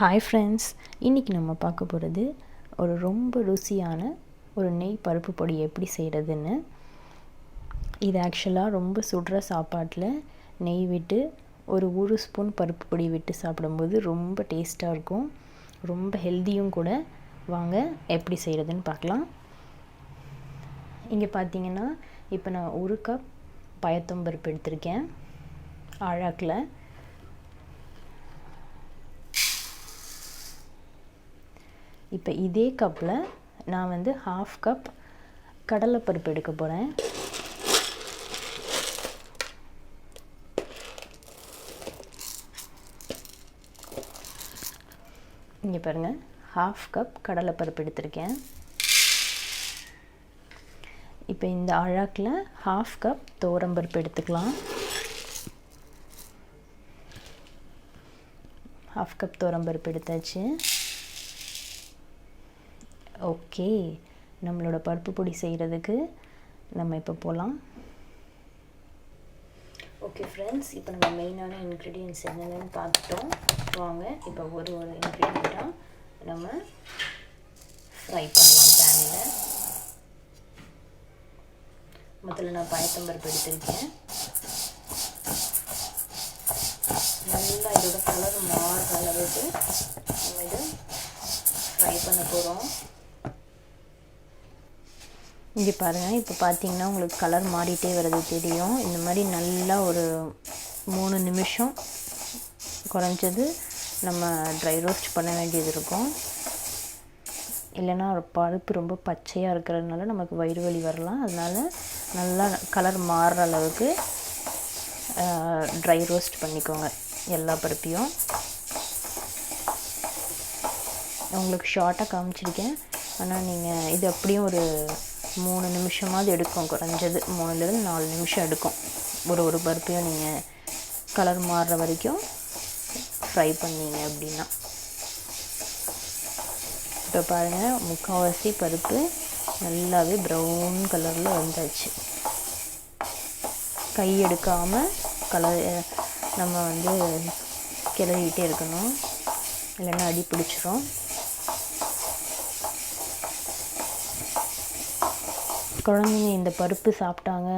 Hi friends, இன்றைக்கி நம்ம பார்க்க போகிறது ஒரு ரொம்ப ருசியான ஒரு நெய் பருப்பு பொடி எப்படி செய்கிறதுன்னு. இது ஆக்சுவலாக ரொம்ப சுடுற சாப்பாட்டில் நெய் விட்டு ஒரு ஸ்பூன் பருப்பு பொடி விட்டு சாப்பிடும்போது ரொம்ப டேஸ்ட்டாக இருக்கும், ரொம்ப ஹெல்த்தியும் கூட. வாங்க எப்படி செய்கிறதுன்னு பார்க்கலாம். இங்கே பார்த்தீங்கன்னா இப்போ நான் 1 கப் பயத்தம்பருப்பு எடுத்திருக்கேன் ஆழாக்கில். இப்போ இதே கப்பில் நான் 1/2 கப் கடலைப்பருப்பு எடுக்க போகிறேன். இங்கே பாருங்கள், 1/2 கப் கடலைப்பருப்பு எடுத்திருக்கேன். இப்போ இந்த அழாக்கில் 1/2 கப் துவரம்பருப்பு எடுத்துக்கலாம். 1/2 கப் துவரம்பருப்பு எடுத்தாச்சு. ஓகே, நம்மளோட பருப்பு பொடி செய்கிறதுக்கு நம்ம இப்போ போகலாம். ஓகே ஃப்ரெண்ட்ஸ், இப்போ நம்ம மெயினான இன்க்ரீடியன்ட்ஸ் என்னென்னு பார்த்துட்டோம். வாங்க இப்போ ஒரு இன்க்ரீடியண்ட்டாக நம்ம ஃப்ரை பண்ணலாம் பேனில். முதல்ல நான் பயத்தம்பருப்பு எடுத்திருக்கேன். நல்லா இதோட கலர் மாறுற அளவுக்கு நம்ம இதை ஃப்ரை பண்ண போகிறோம். இங்கே பாருங்கள், இப்போ பார்த்தீங்கன்னா உங்களுக்கு கலர் மாறிட்டே வர்றது தெரியும். இந்த மாதிரி நல்லா ஒரு 3 நிமிஷம் குறைஞ்சது நம்ம ட்ரை ரோஸ்ட் பண்ண வேண்டியது இருக்கும். இல்லைன்னா பருப்பு ரொம்ப பச்சையாக இருக்கிறதுனால நமக்கு வயிறு வலி வரலாம். அதனால் நல்லா கலர் மாறுற அளவுக்கு ட்ரை ரோஸ்ட் பண்ணிக்கோங்க எல்லா பருப்பையும். உங்களுக்கு ஷார்ட்டாக காமிச்சிருக்கேன், ஆனால் நீங்கள் இது அப்படியும் ஒரு 3 நிமிஷமாவது எடுக்கும். குறைஞ்சது 3லேருந்து 4 நிமிஷம் எடுக்கும். ஒரு பருப்பையும் நீங்கள் கலர் மாறுற வரைக்கும் ஃப்ரை பண்ணிங்க அப்படின்னா. இப்போ பாருங்கள், முக்கால்வாசி பருப்பு நல்லாவே ப்ரௌன் கலரில் வந்தாச்சு. கை எடுக்காமல் நம்ம கிளறிக்கிட்டே இருக்கணும், இல்லைன்னா அடி பிடிச்சிரும். குழந்தைங்க இந்த பருப்பு சாப்பிட்டாங்க,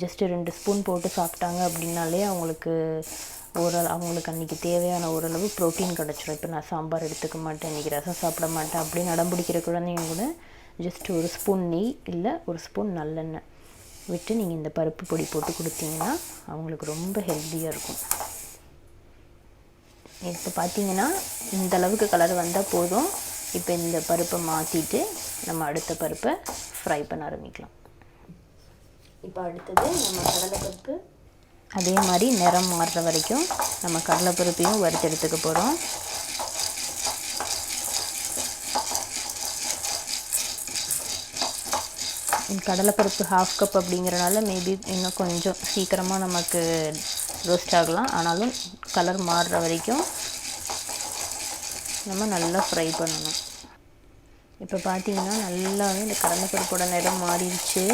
ஜஸ்ட்டு 2 ஸ்பூன் போட்டு சாப்பிட்டாங்க அப்படின்னாலே அவங்களுக்கு அன்றைக்கி தேவையான ஓரளவு ப்ரோட்டீன் கிடச்சிரும். இப்போ நான் சாம்பார் எடுத்துக்க மாட்டேன், இன்றைக்கி ரசம் சாப்பிட மாட்டேன் அப்படின்னு அடம்பிடிக்கிற குழந்தைங்க கூட ஜஸ்ட் 1 ஸ்பூன் நெய் இல்லை 1 ஸ்பூன் நல்லெண்ணெய் விட்டு நீங்கள் இந்த பருப்பு பொடி போட்டு கொடுத்தீங்கன்னா அவங்களுக்கு ரொம்ப ஹெல்த்தியாக இருக்கும். இப்போ பார்த்தீங்கன்னா இந்த அளவுக்கு கலர் வந்தால் போதும். இப்போ இந்த பருப்பை மாற்றிட்டு நம்ம அடுத்த பருப்பை ஃப்ரை பண்ண ஆரம்பிக்கலாம். இப்போ அடுத்தது நம்ம கடலைப்பருப்பு அதே மாதிரி நிறம் மாறுற வரைக்கும் நம்ம கடலைப்பருப்பையும் வறுத்து எடுத்துக்க போகிறோம். கடலைப்பருப்பு 1/2 கப் அப்படிங்கிறனால மேபி இன்னும் கொஞ்சம் சீக்கிரமாக நமக்கு ரோஸ்ட் ஆகலாம். ஆனாலும் கலர் மாறுற வரைக்கும் நம்ம நல்லா ஃப்ரை பண்ணணும். இப்போ பார்த்தீங்கன்னா நல்லாவே இந்த கடலைப்பருப்போட நிறம் மாறிடுச்சு.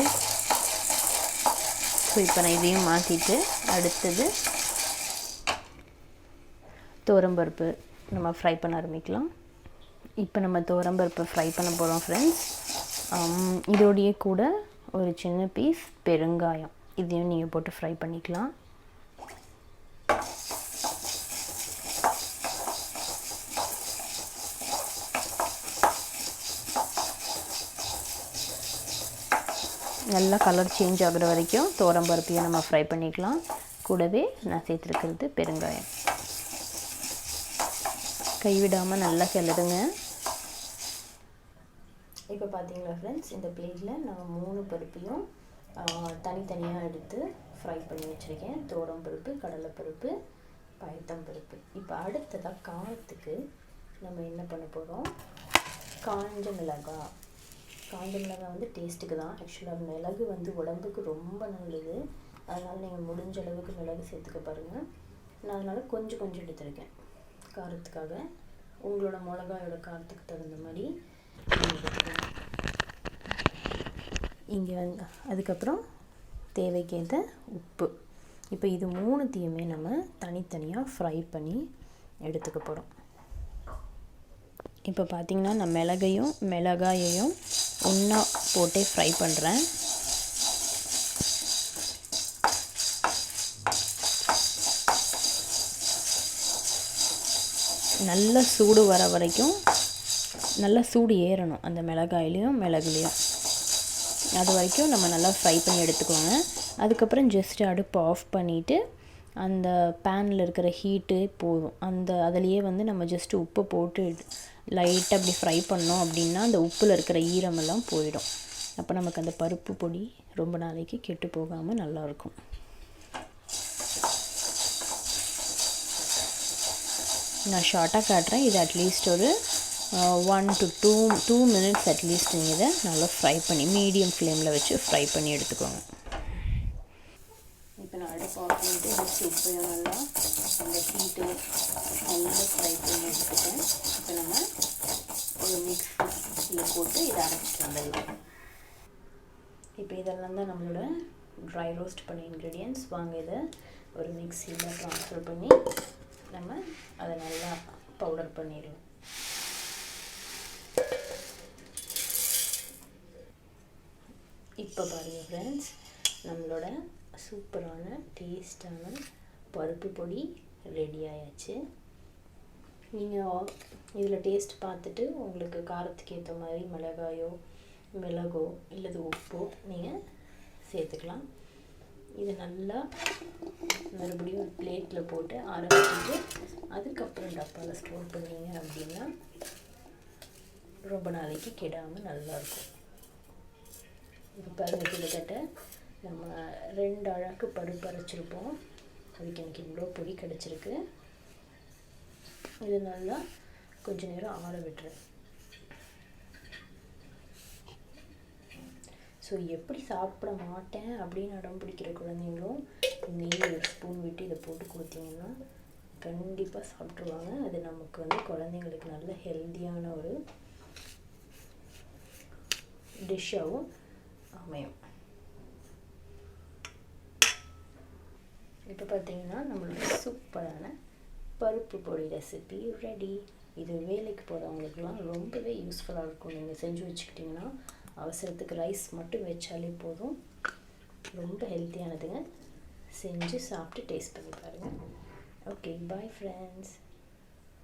ஸோ இப்போ நான் இதையும் மாற்றிட்டு அடுத்தது துவரம்பருப்பு நம்ம ஃப்ரை பண்ண ஆரம்பிக்கலாம். இப்போ நம்ம துவரம்பருப்பை ஃப்ரை பண்ண போகிறோம் ஃப்ரெண்ட்ஸ். இதோடையே கூட ஒரு சின்ன பீஸ் பெருங்காயம், இதையும் நீங்கள் போட்டு ஃப்ரை பண்ணிக்கலாம். நல்லா கலர் சேஞ்ச் ஆகுற வரைக்கும் துவரம்பருப்பையும் நம்ம ஃப்ரை பண்ணிக்கலாம். கூடவே நான் சேர்த்துருக்கிறது பெருங்காயம். கைவிடாமல் நல்லா கிளறுங்க. இப்போ பார்த்தீங்களா ஃப்ரெண்ட்ஸ், இந்த பிளேட்டில் நான் 3 பருப்பையும் தனித்தனியாக எடுத்து ஃப்ரை பண்ணி வச்சுருக்கேன். துவரம்பருப்பு, கடலைப்பருப்பு, பயத்தம்பருப்பு. இப்போ அடுத்ததாக காரத்துக்கு நம்ம என்ன பண்ண போகிறோம், காஞ்ச மிளகாய் டேஸ்ட்டுக்கு தான். ஆக்சுவலாக மிளகு உடம்புக்கு ரொம்ப நல்லது. அதனால் நீங்கள் முடிஞ்ச அளவுக்கு மிளகு சேர்த்துக்க பாருங்கள். நான் அதனால் கொஞ்சம் எடுத்துருக்கேன் காரத்துக்காக. உங்களோட மிளகாயோட காரத்துக்கு தகுந்த மாதிரி இங்கே அதுக்கப்புறம் தேவைக்கேற்ற உப்பு. இப்போ இது 3த்தையுமே நம்ம தனித்தனியாக ஃப்ரை பண்ணி எடுத்துக்க போகிறோம். இப்போ பார்த்தீங்கன்னா நான் மிளகாயையும் ஒன்றா போட்டு ஃப்ரை பண்ணுறேன். நல்ல சூடு வர வரைக்கும், நல்லா சூடு ஏறணும் அந்த மிளகுலையும். அது வரைக்கும் நம்ம நல்லா ஃப்ரை பண்ணி எடுத்துக்கோங்க. அதுக்கப்புறம் ஜஸ்ட்டு அடுப்பு ஆஃப் பண்ணிவிட்டு அந்த பேனில் இருக்கிற ஹீட்டு போதும். அதுலேயே நம்ம ஜஸ்ட்டு உப்பு போட்டு லைட்டாக அப்படி ஃப்ரை பண்ணோம் அப்படின்னா அந்த உப்பில் இருக்கிற ஈரமெல்லாம் போயிடும். அப்போ நமக்கு அந்த பருப்பு பொடி ரொம்ப நாளைக்கு கெட்டு போகாமல் நல்லாயிருக்கும். நான் ஷார்ட்டாக காட்டுறேன். இது அட்லீஸ்ட் ஒரு 1 to 2 minutes அட்லீஸ்ட் நீங்கள் இதை நல்லா ஃப்ரை பண்ணி மீடியம் ஃப்ளேமில் வச்சு ஃப்ரை பண்ணி எடுத்துக்கோங்க. இப்போ நான் அடுப்பு ஆஃப் பண்ணிட்டு ஜஸ்ட் உப்பையும் நல்லா அந்த ஹீட்டு நல்லா ஃப்ரை பண்ணி எடுத்துட்டேன். இப்போ நம்ம ஒரு மிக்ஸியில் போட்டு இதை அரைச்சிட்டு வந்துடலாம். இப்போ இதெல்லாம் தான் நம்மளோட ட்ரை ரோஸ்ட் பண்ண இன்க்ரீடியன்ட்ஸ். வாங்க இதை ஒரு மிக்ஸியில் ட்ரான்ஸ்ஃபர் பண்ணி நம்ம அதை நல்லா பவுடர் பண்ணிடுவோம். இப்போ பாருங்கள் ஃப்ரெண்ட்ஸ், நம்மளோட சூப்பரான டேஸ்டான பருப்பு பொடி ரெடி ஆயாச்சு. நீங்கள் இதில் டேஸ்ட் பார்த்துட்டு உங்களுக்கு காரத்துக்கு ஏற்ற மாதிரி மிளகோ இல்லது உப்போ நீங்கள் சேர்த்துக்கலாம். இது நல்லா மறுபடியும் ஒரு பிளேட்டில் போட்டு ஆற வச்சுட்டு அதுக்கப்புறம் டப்பாவில் ஸ்டோர் பண்ணிங்க அப்படின்னா ரொம்ப நாளைக்கு கெடாமல் நல்லாயிருக்கும். இப்போ பாருங்கள், கிட்டத்தட்ட நம்ம 2 அழகு பருப்பு அரைச்சிருப்போம். அதுக்கு எனக்கு இவ்வளோ பொடி கிடச்சிருக்கு. இது நல்லா கொஞ்சம் நேரம் ஆற விட்டுறேன். ஸோ எப்படி சாப்பிட மாட்டேன் அப்படின்னு அடம் பிடிக்கிற குழந்தைங்களும் நெய் 1 ஸ்பூன் விட்டு இதை போட்டு கொடுத்தீங்கன்னா கண்டிப்பாக சாப்பிட்ருவாங்க. அது நமக்கு குழந்தைங்களுக்கு நல்ல ஹெல்த்தியான ஒரு டிஷ்ஷாகவும் அமையும். இப்போ பார்த்தீங்கன்னா நம்மளோட சூப்பரான பருப்பு பொடி ரெசிபி ரெடி. இது வேலைக்கு போகிறவங்களுக்குலாம் ரொம்பவே யூஸ்ஃபுல்லாக இருக்கும். நீங்கள் செஞ்சு வச்சுக்கிட்டிங்கன்னா அவசரத்துக்கு ரைஸ் மட்டும் வச்சாலே போதும். ரொம்ப ஹெல்த்தியானதுங்க. செஞ்சு சாப்பிட்டு டேஸ்ட் பண்ணி பாருங்கள். Okay, bye friends.